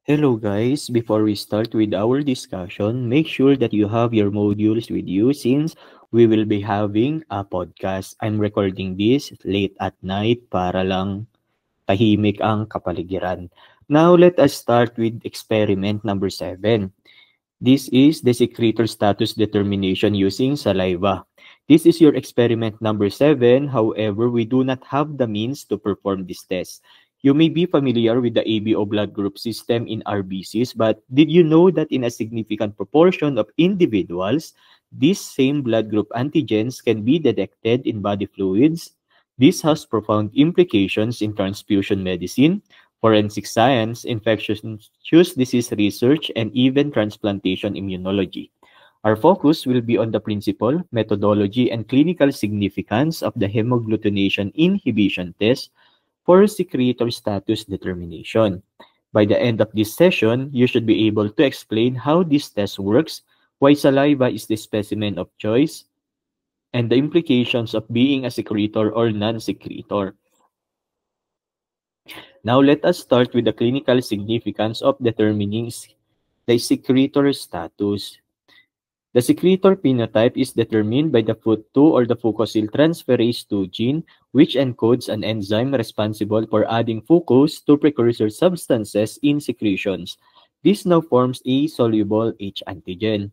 Hello guys, before we start with our discussion, make sure that you have your modules with you since we will be having a podcast. I'm recording this late at night para lang tahimik ang kapaligiran. Now let us start with experiment number 7. This is the secretor status determination using saliva. This is your experiment number 7. However, we do not have the means to perform this test. You may be familiar with the ABO blood group system in RBCs, but did you know that in a significant proportion of individuals, these same blood group antigens can be detected in body fluids? This has profound implications in transfusion medicine, forensic science, infectious disease research, and even transplantation immunology. Our focus will be on the principle, methodology, and clinical significance of the hemagglutination inhibition test for secretor status determination. By the end of this session, you should be able to explain how this test works, why saliva is the specimen of choice, and the implications of being a secretor or non-secretor. Now let us start with the clinical significance of determining the secretor status. The secretor phenotype is determined by the FUT2 or the fucosyltransferase 2 gene, which encodes an enzyme responsible for adding fucose to precursor substances in secretions. This now forms a soluble H antigen.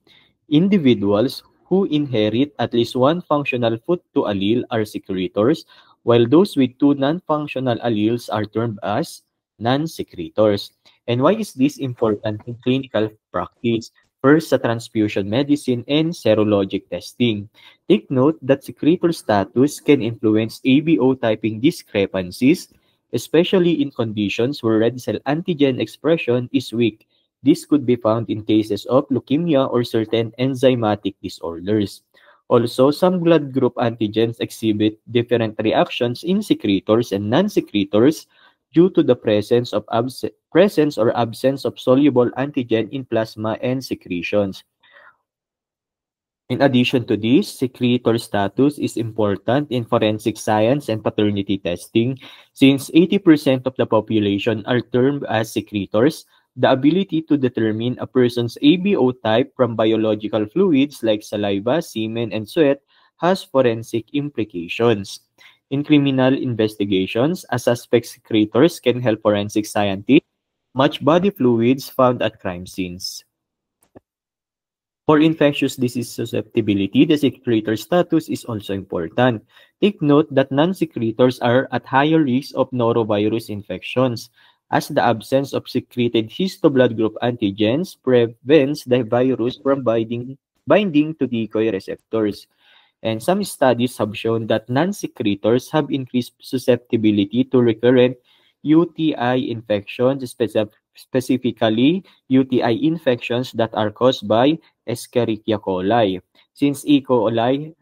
Individuals who inherit at least one functional FUT2 allele are secretors, while those with two non-functional alleles are termed as non-secretors. And why is this important in clinical practice? First, sa transfusion medicine and serologic testing. Take note that secretor status can influence ABO typing discrepancies, especially in conditions where red cell antigen expression is weak. This could be found in cases of leukemia or certain enzymatic disorders. Also, some blood group antigens exhibit different reactions in secretors and non-secretors due to the presence or absence of soluble antigen in plasma and secretions. In addition to this, secretor status is important in forensic science and paternity testing. Since 80% of the population are termed as secretors, the ability to determine a person's ABO type from biological fluids like saliva, semen, and sweat has forensic implications. In criminal investigations, a suspect's secretors can help forensic scientists match body fluids found at crime scenes. For infectious disease susceptibility, the secretor status is also important. Take note that non-secretors are at higher risk of norovirus infections, as the absence of secreted histoblood group antigens prevents the virus from binding to decoy receptors. And some studies have shown that non-secretors have increased susceptibility to recurrent UTI infections, specifically UTI infections that are caused by Escherichia coli. Since E. coli,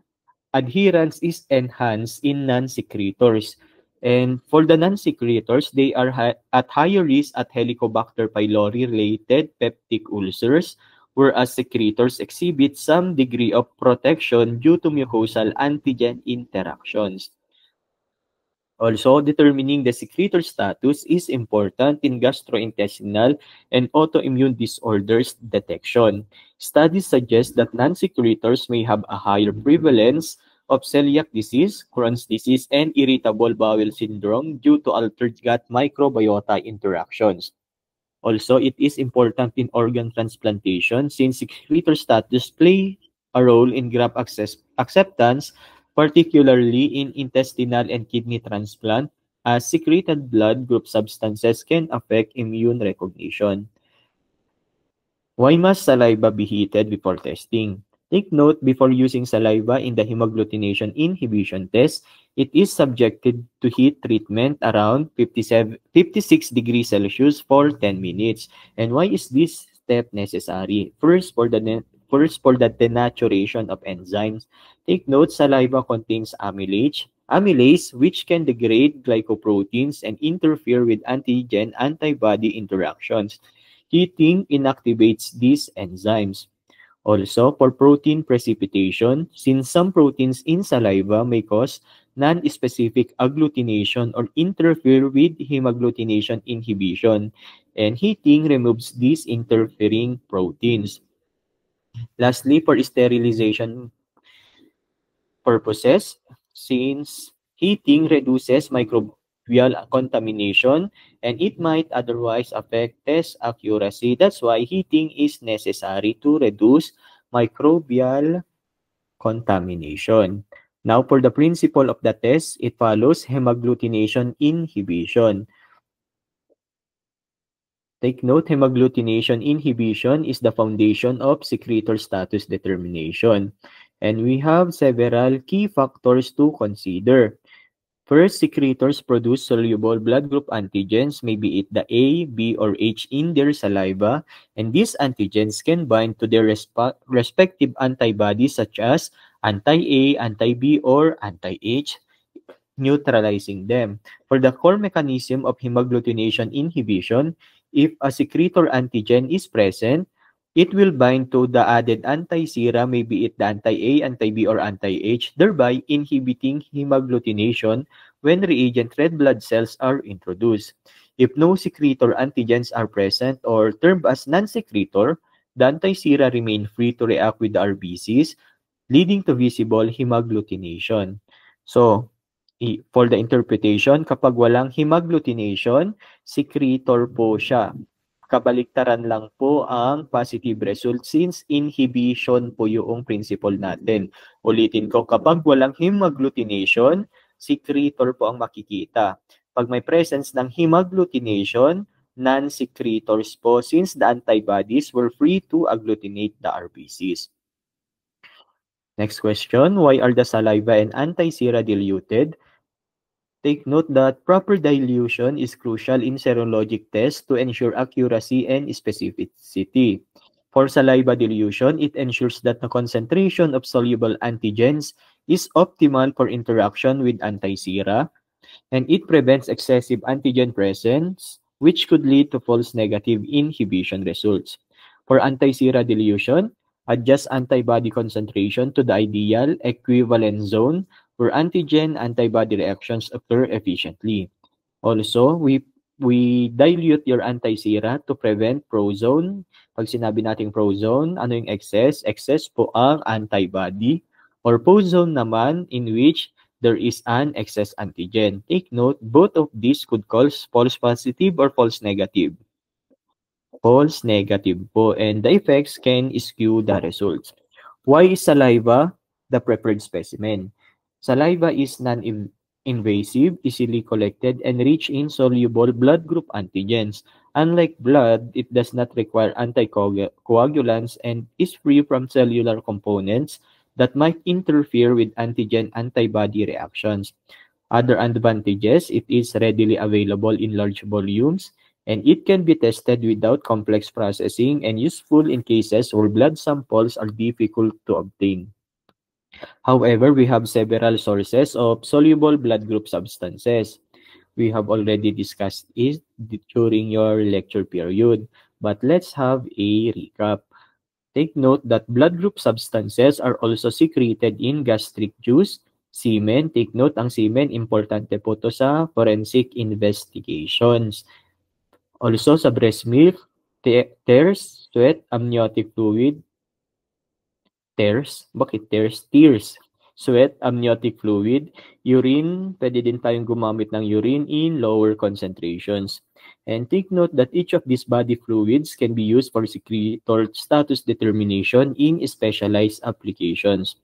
adherence is enhanced in non-secretors. And for the non-secretors, they are at higher risk at Helicobacter pylori-related peptic ulcers, whereas secretors exhibit some degree of protection due to mucosal antigen interactions. Also, determining the secretor status is important in gastrointestinal and autoimmune disorders detection. Studies suggest that non-secretors may have a higher prevalence of celiac disease, Crohn's disease, and irritable bowel syndrome due to altered gut microbiota interactions. Also, it is important in organ transplantation since secretor status play a role in graft acceptance, particularly in intestinal and kidney transplant, as secreted blood group substances can affect immune recognition. Why must saliva be heated before testing? Take note, before using saliva in the hemagglutination inhibition test, it is subjected to heat treatment around 56 degrees Celsius for 10 minutes. And why is this step necessary? First, for the denaturation of enzymes. Take note, saliva contains amylase, which can degrade glycoproteins and interfere with antigen-antibody interactions. Heating inactivates these enzymes. Also, for protein precipitation, since some proteins in saliva may cause non-specific agglutination or interfere with hemagglutination inhibition. And heating removes these interfering proteins. Lastly, for sterilization purposes, since heating reduces microbial contamination and it might otherwise affect test accuracy. That's why heating is necessary to reduce microbial contamination. Now, for the principle of the test, it follows hemagglutination inhibition. Take note, hemagglutination inhibition is the foundation of secretor status determination. And we have several key factors to consider. First, secretors produce soluble blood group antigens, maybe it the A, B, or H in their saliva, and these antigens can bind to their respective antibodies such as anti-A, anti-B, or anti-H, neutralizing them. For the core mechanism of hemagglutination inhibition, if a secretor antigen is present, it will bind to the added anti-sera, maybe it the anti-A, anti-B, or anti-H, thereby inhibiting hemagglutination when reagent red blood cells are introduced. If no secretor antigens are present or termed as non-secretor, the anti-sera remain free to react with the RBCs, leading to visible hemagglutination. So, for the interpretation, kapag walang hemagglutination, secretor po siya. Kabaliktaran lang po ang positive result since inhibition po yung principle natin. Ulitin ko, kapag walang hemagglutination, secretor po ang makikita. Pag may presence ng hemagglutination, non-secretors po since the antibodies were free to agglutinate the RBCs. Next question, why are the saliva and anti-sera diluted? Take note that proper dilution is crucial in serologic tests to ensure accuracy and specificity. For saliva dilution, it ensures that the concentration of soluble antigens is optimal for interaction with anti-sera, and it prevents excessive antigen presence, which could lead to false negative inhibition results. For anti-sera dilution, adjust antibody concentration to the ideal equivalent zone where antigen-antibody reactions occur efficiently. Also, we dilute your anti-sera to prevent prozone. Pag sinabi nating prozone, ano yung excess? Excess po ang antibody. Or pozone naman in which there is an excess antigen. Take note, both of these could cause false positive or false negative. False negative po, and the effects can skew the results. Why is saliva the preferred specimen? Saliva is non-invasive, easily collected, and rich in soluble blood group antigens. Unlike blood, it does not require anticoagulants and is free from cellular components that might interfere with antigen-antibody reactions. Other advantages, it is readily available in large volumes, and it can be tested without complex processing and useful in cases where blood samples are difficult to obtain. However, we have several sources of soluble blood group substances. We have already discussed it during your lecture period, but let's have a recap. Take note that blood group substances are also secreted in gastric juice, semen. Take note, ang semen, importante po to sa forensic investigations. Also sa breast milk, tears, sweat, amniotic fluid, tears, bakit tears? Tears, sweat, amniotic fluid, urine, pwede din tayong gumamit ng urine in lower concentrations. And take note that each of these body fluids can be used for secretor status determination in specialized applications.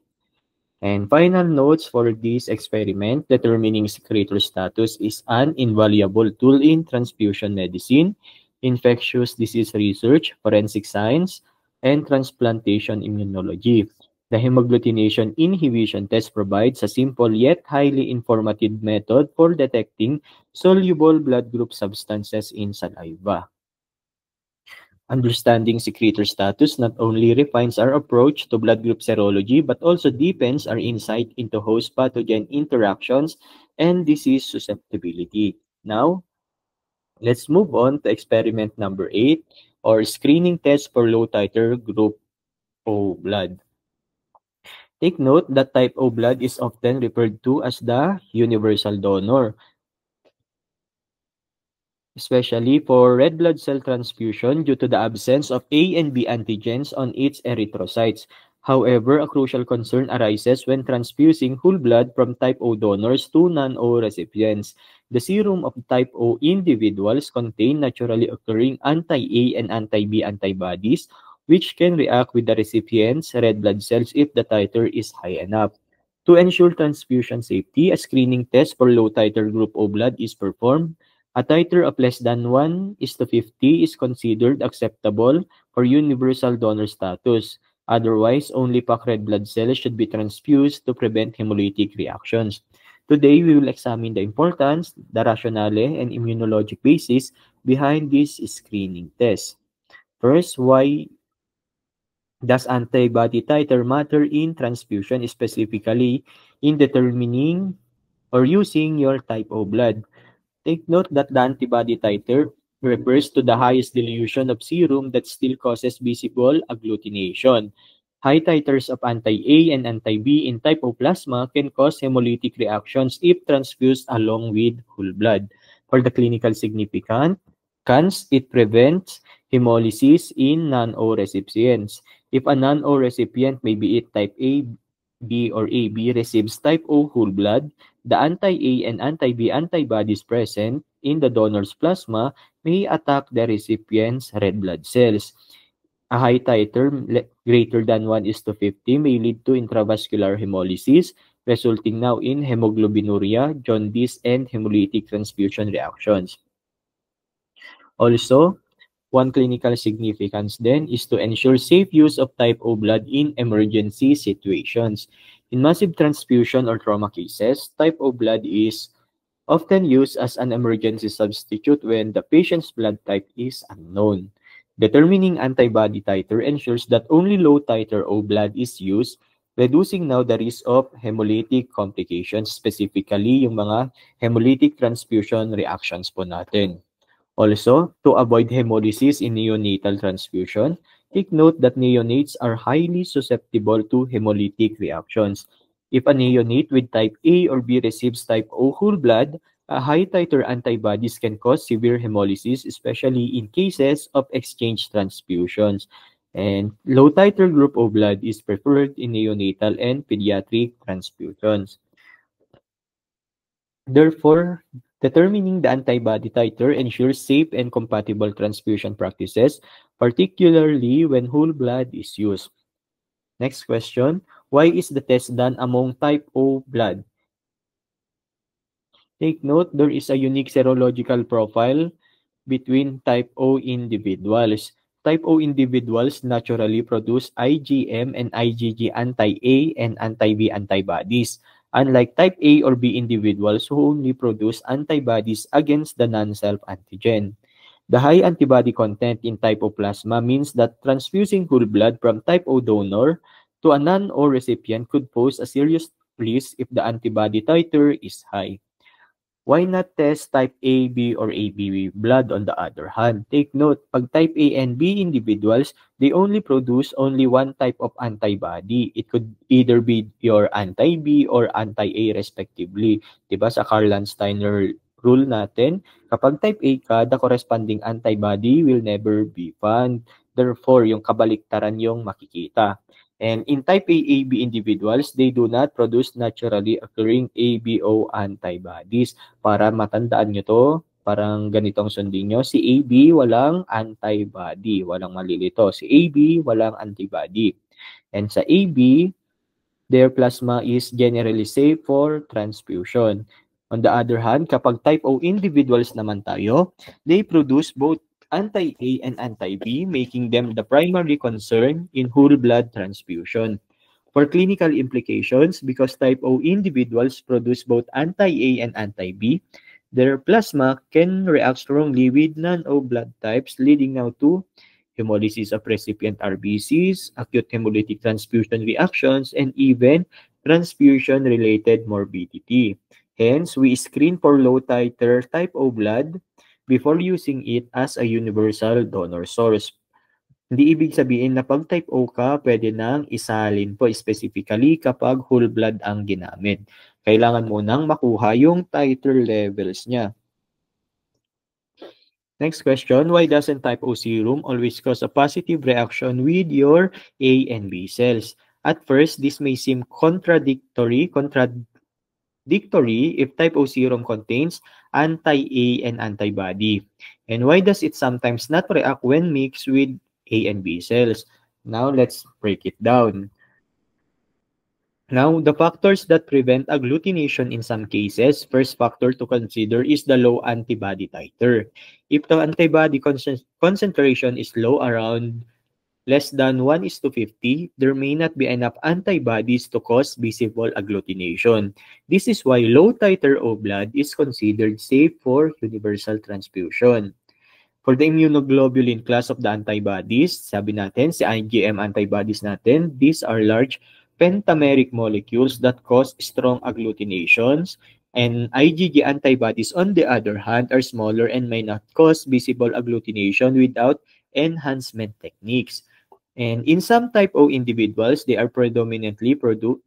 And final notes for this experiment, determining secretor status is an invaluable tool in transfusion medicine, infectious disease research, forensic science, and transplantation immunology. The hemagglutination inhibition test provides a simple yet highly informative method for detecting soluble blood group substances in saliva. Understanding secretor status not only refines our approach to blood group serology, but also deepens our insight into host pathogen interactions and disease susceptibility. Now, let's move on to experiment number 8, or screening test for low titer group O blood. Take note that type O blood is often referred to as the universal donor, especially for red blood cell transfusion due to the absence of A and B antigens on its erythrocytes. However, a crucial concern arises when transfusing whole blood from type O donors to non-O recipients. The serum of type O individuals contain naturally occurring anti-A and anti-B antibodies, which can react with the recipient's red blood cells if the titer is high enough. To ensure transfusion safety, a screening test for low titer group O blood is performed. A titer of less than 1:50 is considered acceptable for universal donor status. Otherwise, only packed red blood cells should be transfused to prevent hemolytic reactions. Today, we will examine the importance, the rationale, and immunologic basis behind this screening test. First, why does antibody titer matter in transfusion, specifically in determining or using your type O blood? Take note that the antibody titer refers to the highest dilution of serum that still causes visible agglutination. High titers of anti-A and anti-B in type O plasma can cause hemolytic reactions if transfused along with whole blood. For the clinical significance, it prevents hemolysis in non-O recipients. If a non-O recipient, maybe it type A, B, or AB, receives type O whole blood, the anti-A and anti-B antibodies present in the donor's plasma may attack the recipient's red blood cells. A high titer greater than 1:50 may lead to intravascular hemolysis, resulting now in hemoglobinuria, jaundice, and hemolytic transfusion reactions. Also, one clinical significance then is to ensure safe use of type O blood in emergency situations. In massive transfusion or trauma cases, type O blood is often used as an emergency substitute when the patient's blood type is unknown. Determining antibody titer ensures that only low titer O blood is used, reducing now the risk of hemolytic complications, specifically yung mga hemolytic transfusion reactions po natin. Also, to avoid hemolysis in neonatal transfusion, take note that neonates are highly susceptible to hemolytic reactions. If a neonate with type A or B receives type O whole blood, a high titer antibodies can cause severe hemolysis, especially in cases of exchange transfusions. And low titer group O blood is preferred in neonatal and pediatric transfusions. Therefore, determining the antibody titer ensures safe and compatible transfusion practices, particularly when whole blood is used. Next question, why is the test done among type O blood? Take note, there is a unique serological profile between type O individuals. Type O individuals naturally produce IgM and IgG anti-A and anti-B antibodies, unlike type A or B individuals who only produce antibodies against the non-self antigen. The high antibody content in type O plasma means that transfusing whole blood from type O donor to a non-O recipient could pose a serious risk if the antibody titer is high. Why not test type AB or ABB blood on the other hand? Take note, pag type A and B individuals, they only produce only one type of antibody. It could either be your anti-B or anti-A respectively. Diba sa Karl-Landsteiner rule natin, kapag type A ka, the corresponding antibody will never be found. Therefore, yung kabaliktaran yung makikita. And in type A-AB individuals, they do not produce naturally occurring ABO antibodies. Para matandaan nyo to, parang ganitong sundin nyo. Si AB, walang antibody. Walang malilito. Si AB, walang antibody. And sa AB, their plasma is generally safe for transfusion. On the other hand, kapag type O individuals naman tayo, they produce both anti-A and anti-B, making them the primary concern in whole blood transfusion. For clinical implications, because type O individuals produce both anti-A and anti-B, their plasma can react strongly with non-O blood types, leading now to hemolysis of recipient RBCs, acute hemolytic transfusion reactions, and even transfusion-related morbidity. Hence, we screen for low-titer type O blood before using it as a universal donor source. Hindi ibig sabihin na pag type O ka, pwede nang isalin po specifically kapag whole blood ang ginamit. Kailangan mo nang makuha yung titer levels niya. Next question, why doesn't type O serum always cause a positive reaction with your A and B cells? At first, this may seem contradictory if type O serum contains anti-A and antibody. And why does it sometimes not react when mixed with A and B cells? Now, let's break it down. Now, the factors that prevent agglutination in some cases, first factor to consider is the low antibody titer. If the antibody concentration is low, around less than 1:50, there may not be enough antibodies to cause visible agglutination. This is why low titer O blood is considered safe for universal transfusion. For the immunoglobulin class of the antibodies, sabi natin, si IgM antibodies natin, these are large pentameric molecules that cause strong agglutinations. And IgG antibodies, on the other hand, are smaller and may not cause visible agglutination without enhancement techniques. And in some type O individuals, they predominantly produce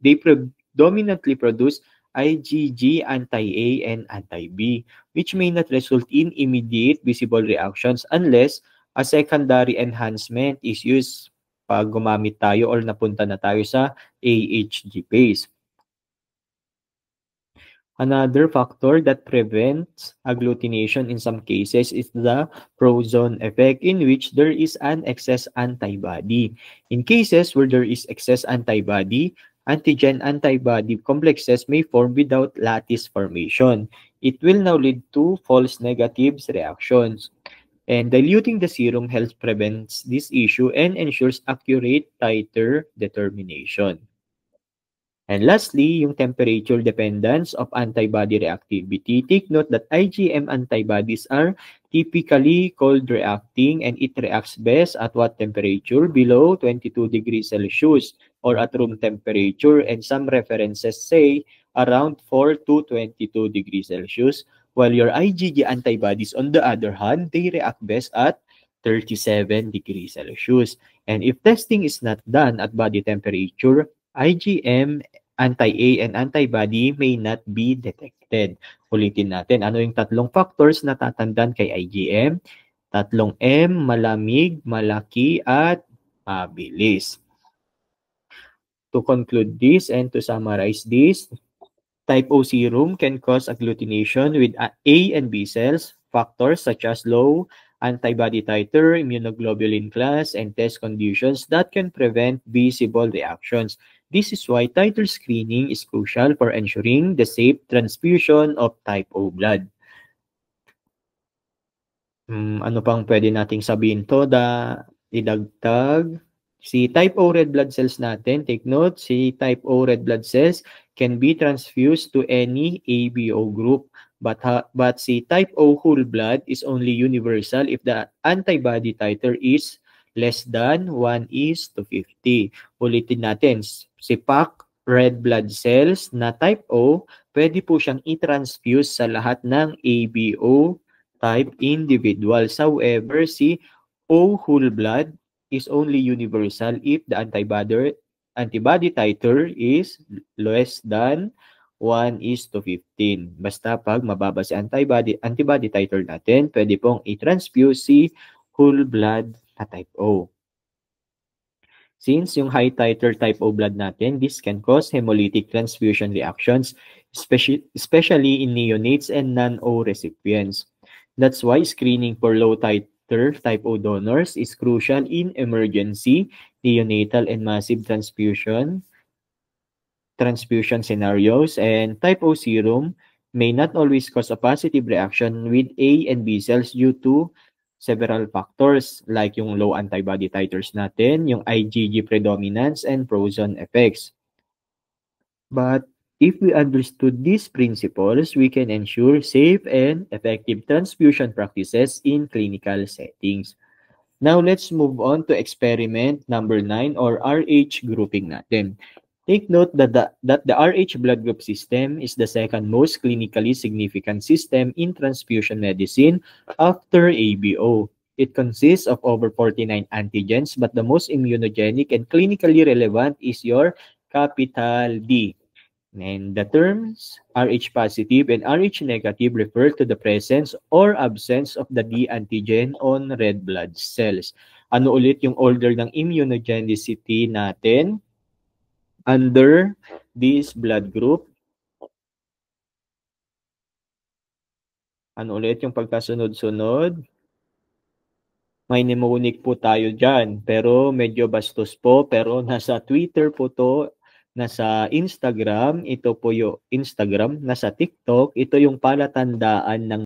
IgG, anti-A, and anti-B, which may not result in immediate visible reactions unless a secondary enhancement is used pag gumamit tayo or napunta na tayo sa AHG phase. Another factor that prevents agglutination in some cases is the Prozone effect, in which there is an excess antibody. In cases where there is excess antibody, antigen-antibody complexes may form without lattice formation. It will now lead to false negatives reactions. And diluting the serum helps prevent this issue and ensures accurate titer determination. And lastly, yung temperature dependence of antibody reactivity. Take note that IgM antibodies are typically cold reacting and it reacts best at what temperature? Below 22 degrees Celsius or at room temperature, and some references say around 4 to 22 degrees Celsius. While your IgG antibodies, on the other hand, they react best at 37 degrees Celsius. And if testing is not done at body temperature, IgM, anti-A, and antibody may not be detected. Ulitin natin, ano yung tatlong factors na tatandaan kay IgM? Tatlong M, malamig, malaki, at mabilis. To conclude this and to summarize this, type O serum can cause agglutination with A and B cells. Factors such as low antibody titer, immunoglobulin class, and test conditions that can prevent visible reactions. This is why titer screening is crucial for ensuring the safe transfusion of type O blood. Ano pang pwede nating sabihin to idagdag? Si type O red blood cells natin, take note, si type O red blood cells can be transfused to any ABO group. But si type O whole blood is only universal if the antibody titer is less than 1:50. Ulitin natin, si PAC red blood cells na type O, pwede po siyang i-transfuse sa lahat ng ABO type individuals. However, si O whole blood is only universal if the antibody titer is less than 1:15. Basta pag mababa si antibody titer natin, pwede pong i-transfuse si whole blood na type O. Since yung high titer type O blood natin, this can cause hemolytic transfusion reactions, especially in neonates and non-O recipients. That's why screening for low titer type O donors is crucial in emergency, neonatal, and massive transfusion scenarios. And type O serum may not always cause a positive reaction with A and B cells due to several factors like yung low antibody titers natin, yung IgG predominance, and Prozone effects. But if we understood these principles, we can ensure safe and effective transfusion practices in clinical settings. Now, let's move on to experiment number 9 or RH grouping natin. Take note that the RH blood group system is the second most clinically significant system in transfusion medicine after ABO. It consists of over 49 antigens, but the most immunogenic and clinically relevant is your capital D. And the terms Rh positive and Rh negative refer to the presence or absence of the D antigen on red blood cells. Ano ulit yung order ng immunogenicity natin? Under this blood group, ano ulit yung pagkasunod-sunod? May mnemonic po tayo dyan, pero medyo bastos po, pero nasa Twitter po to, nasa Instagram, ito po yung Instagram, nasa TikTok, ito yung palatandaan ng